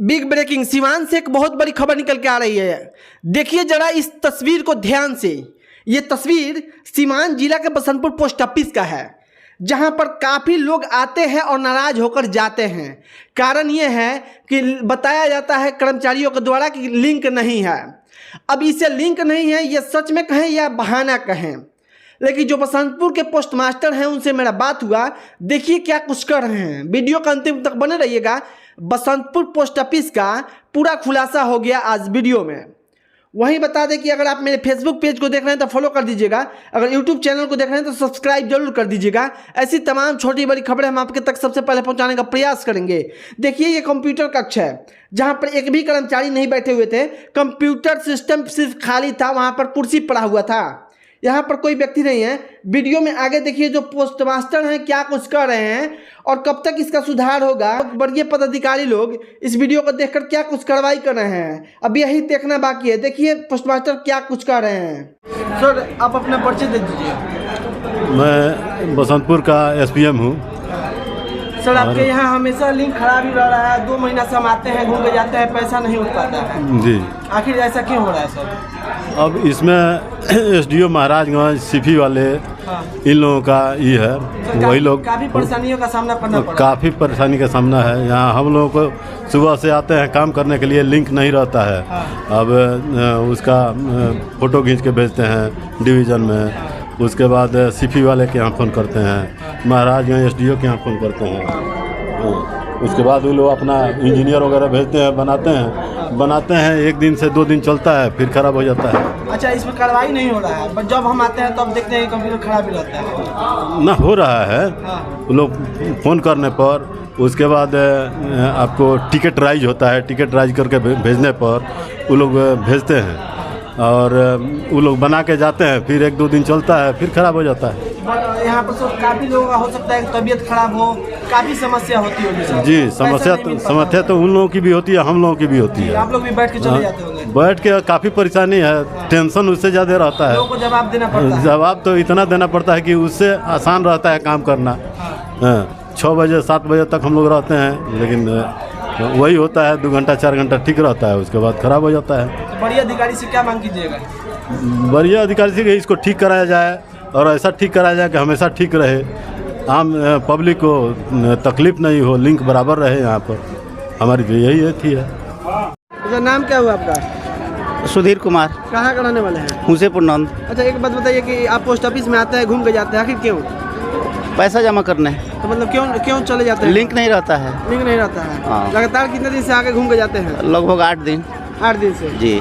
Big breaking Siwan से एक बहुत बड़ी खबर निकल के आ रही है। देखिए जरा इस तस्वीर को ध्यान से। ये तस्वीर सीवान जिला के बसंतपुर पोस्ट ऑफिस का है, जहां पर काफ़ी लोग आते हैं और नाराज होकर जाते हैं। कारण ये है कि बताया जाता है कर्मचारियों के द्वारा कि लिंक नहीं है। अब इसे लिंक नहीं है, ये सच में कहें या बहाना कहें, लेकिन जो बसंतपुर के पोस्ट मास्टर हैं उनसे मेरा बात हुआ। देखिए क्या कुछ कर रहे हैं, वीडियो के अंतिम तक बने रहिएगा। बसंतपुर पोस्ट ऑफिस का पूरा खुलासा हो गया आज वीडियो में। वहीं बता दें कि अगर आप मेरे फेसबुक पेज को देख रहे हैं तो फॉलो कर दीजिएगा, अगर यूट्यूब चैनल को देख रहे हैं तो सब्सक्राइब जरूर कर दीजिएगा। ऐसी तमाम छोटी बड़ी खबरें हम आपके तक सबसे पहले पहुंचाने का प्रयास करेंगे। देखिए ये कंप्यूटर कक्ष है, जहां पर एक भी कर्मचारी नहीं बैठे हुए थे। कंप्यूटर सिस्टम सिर्फ खाली था, वहां पर कुर्सी पड़ा हुआ था, यहाँ पर कोई व्यक्ति नहीं है। वीडियो में आगे देखिए जो पोस्ट मास्टर हैं क्या कुछ कर रहे हैं और कब तक इसका सुधार होगा। बड़े पदाधिकारी लोग इस वीडियो को देखकर क्या कुछ कार्रवाई कर रहे हैं, अब यही देखना बाकी है। देखिए पोस्ट मास्टर क्या कुछ कर रहे हैं। सर आप अपना परिचय दे दीजिए। मैं बसंतपुर का SPM हूँ। सर आपके यहाँ हमेशा लिंक खराब ही रह रहा है, 2 महीना से हम आते हैं घूम के जाते हैं, पैसा नहीं उठ पाता है जी। आखिर ऐसा क्यों हो रहा है सर? अब इसमें SDO महाराजगंज सीपी वाले इन लोगों का ये है, वही लोग काफ़ी परेशानियों का सामना करना पड़ा। काफ़ी परेशानी का सामना है। यहाँ हम लोगों को सुबह से आते हैं काम करने के लिए, लिंक नहीं रहता है। अब उसका फ़ोटो खींच के भेजते हैं डिवीज़न में, उसके बाद सीपी वाले के यहाँ फ़ोन करते हैं, महाराजगंज SDO के यहाँ फ़ोन करते हैं। उसके बाद वो लोग अपना इंजीनियर वगैरह भेजते हैं, बनाते हैं 1 दिन से 2 दिन चलता है, फिर ख़राब हो जाता है। अच्छा इसमें कार्रवाई नहीं हो रहा है, बट जब हम आते हैं तब देखते हैं कंप्यूटर खराब ही रहता है। ना हो रहा है वो लोग फ़ोन करने पर, उसके बाद आपको टिकट राइज होता है, टिकट राइज करके भेजने पर वो लोग भेजते हैं और वो लोग बना के जाते हैं, फिर 1-2 दिन चलता है, फिर ख़राब हो जाता है। यहाँ पर तो काफ़ी लोगों का हो सकता है तबीयत खराब हो, काफ़ी समस्या होती होगी जी। समस्या तो उन लोगों की भी होती है, हम लोगों की भी होती है। आप लोग भी बैठ के चले जाते होंगे? बैठ के काफ़ी परेशानी है, टेंशन उससे ज़्यादा रहता है। लोगों को जवाब देना पड़ता है। जवाब तो इतना देना पड़ता है कि उससे आसान रहता है काम करना। 6 बजे 7 बजे तक हम लोग रहते हैं, लेकिन वही होता है 2 घंटा 4 घंटा ठीक रहता है, उसके बाद ख़राब हो जाता है। तो बड़ी अधिकारी से क्या मांग कीजिएगा? बढ़िया अधिकारी से इसको ठीक कराया जाए और ऐसा ठीक कराया जाए कि हमेशा ठीक रहे, आम पब्लिक को तकलीफ नहीं हो, लिंक बराबर रहे यहाँ पर। हमारी तो यही थी है। अच्छा नाम क्या हुआ आपका? सुधीर कुमार। कहाँ का रहने वाले हैं? हुसेपुर नंद। अच्छा एक बात बताइए कि आप पोस्ट ऑफिस में आते हैं घूम के जाते हैं, आखिर क्यों? पैसा जमा करने। तो मतलब क्यों चले जाते हैं? लिंक नहीं रहता है। लिंक नहीं रहता है। हाँ। लगातार कितने दिन से आके घूम के जाते हैं? लगभग 8 दिन। 8 दिन से जी।